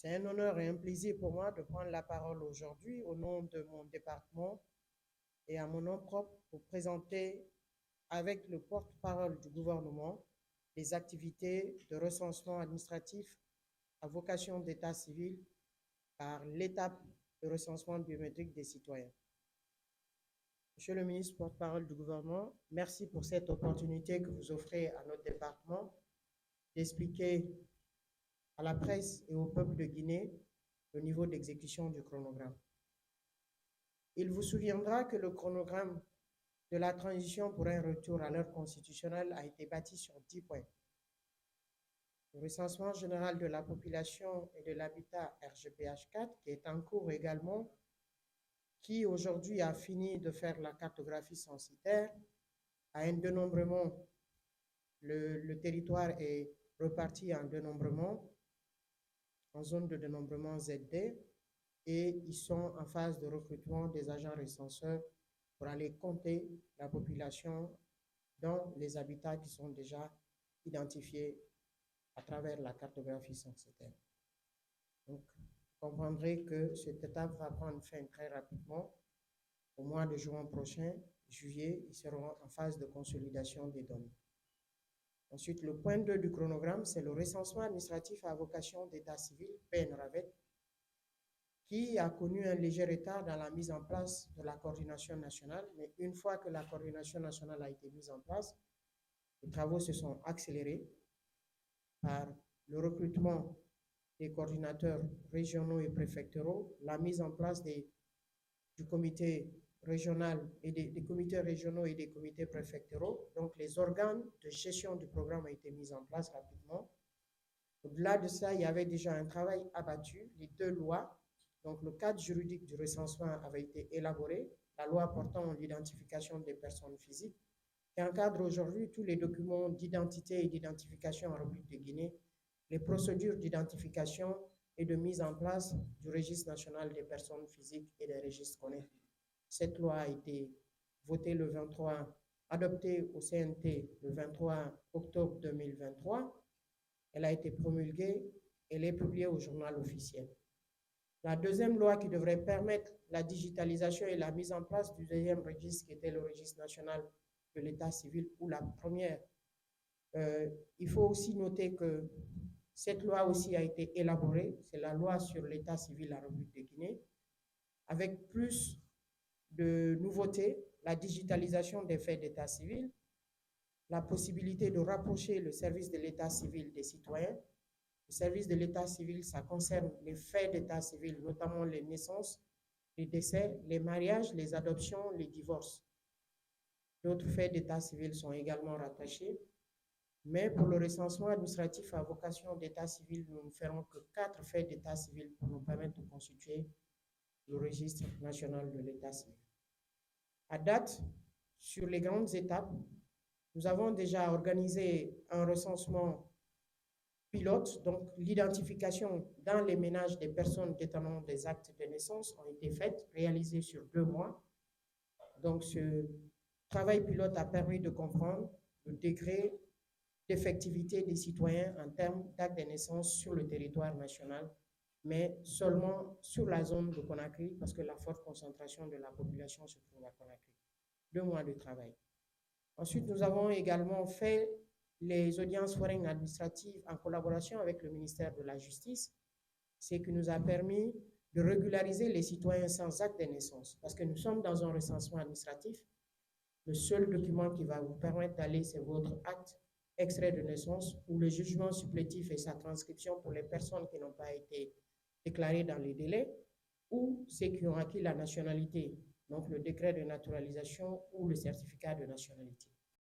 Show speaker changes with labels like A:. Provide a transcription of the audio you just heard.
A: C'est un honneur et un plaisir pour moi de prendre la parole aujourd'hui au nom de mon département et à mon nom propre pour présenter avec le porte-parole du gouvernement les activités de recensement administratif à vocation d'état civil par l'étape de recensement biométrique des citoyens. Monsieur le ministre porte-parole du gouvernement, merci pour cette opportunité que vous offrez à notre département d'expliquer à la presse et au peuple de Guinée le niveau d'exécution du chronogramme. Il vous souviendra que le chronogramme de la transition pour un retour à l'heure constitutionnelle a été bâti sur 10 points. Le recensement général de la population et de l'habitat RGPH4, qui est en cours également, qui aujourd'hui a fini de faire la cartographie censitaire, a un dénombrement, le territoire est reparti en dénombrement, en zone de dénombrement ZD, et ils sont en phase de recrutement des agents recenseurs pour aller compter la population dans les habitats qui sont déjà identifiés à travers la cartographie censitaire. Donc, vous comprendrez que cette étape va prendre fin très rapidement. Au mois de juin prochain, juillet, ils seront en phase de consolidation des données. Ensuite, le point 2 du chronogramme, c'est le recensement administratif à vocation d'état civil, PNRAVET, qui a connu un léger retard dans la mise en place de la coordination nationale. Mais une fois que la coordination nationale a été mise en place, les travaux se sont accélérés par le recrutement des coordinateurs régionaux et préfectoraux, la mise en place du comité régional et des comités régionaux et des comités préfectoraux. Donc, les organes de gestion du programme ont été mis en place rapidement. Au-delà de ça, il y avait déjà un travail abattu, les 2 lois. Donc, le cadre juridique du recensement avait été élaboré, la loi portant l'identification des personnes physiques, qui encadre aujourd'hui tous les documents d'identité et d'identification en République de Guinée, les procédures d'identification et de mise en place du registre national des personnes physiques et des registres connexes. Cette loi a été votée le 23, adoptée au CNT le 23 octobre 2023. Elle a été promulguée, elle est publiée au journal officiel. La deuxième loi qui devrait permettre la digitalisation et la mise en place du deuxième registre, qui était le registre national de l'état civil, ou la première. Il faut aussi noter que cette loi aussi a été élaborée, c'est la loi sur l'état civil en République de Guinée, avec plus de nouveautés, la digitalisation des faits d'état civil, la possibilité de rapprocher le service de l'état civil des citoyens. Le service de l'état civil, ça concerne les faits d'état civil, notamment les naissances, les décès, les mariages, les adoptions, les divorces. D'autres faits d'état civil sont également rattachés. Mais pour le recensement administratif à vocation d'état civil, nous ne ferons que 4 faits d'état civil pour nous permettre de constituer le registre national de l'état civil. À date, sur les grandes étapes, nous avons déjà organisé un recensement pilote, donc l'identification dans les ménages des personnes détenant des actes de naissance ont été faites, réalisées sur 2 mois. Donc ce travail pilote a permis de comprendre le degré d'effectivité des citoyens en termes d'actes de naissance sur le territoire national, mais seulement sur la zone de Conakry, parce que la forte concentration de la population se trouve à Conakry. 2 mois de travail. Ensuite, nous avons également fait les audiences foraines administratives en collaboration avec le ministère de la Justice, ce qui nous a permis de régulariser les citoyens sans acte de naissance, parce que nous sommes dans un recensement administratif. Le seul document qui va vous permettre d'aller, c'est votre acte extrait de naissance ou le jugement supplétif et sa transcription pour les personnes qui n'ont pas été déclarées dans les délais ou ceux qui ont acquis la nationalité, donc le décret de naturalisation ou le certificat de nationalité.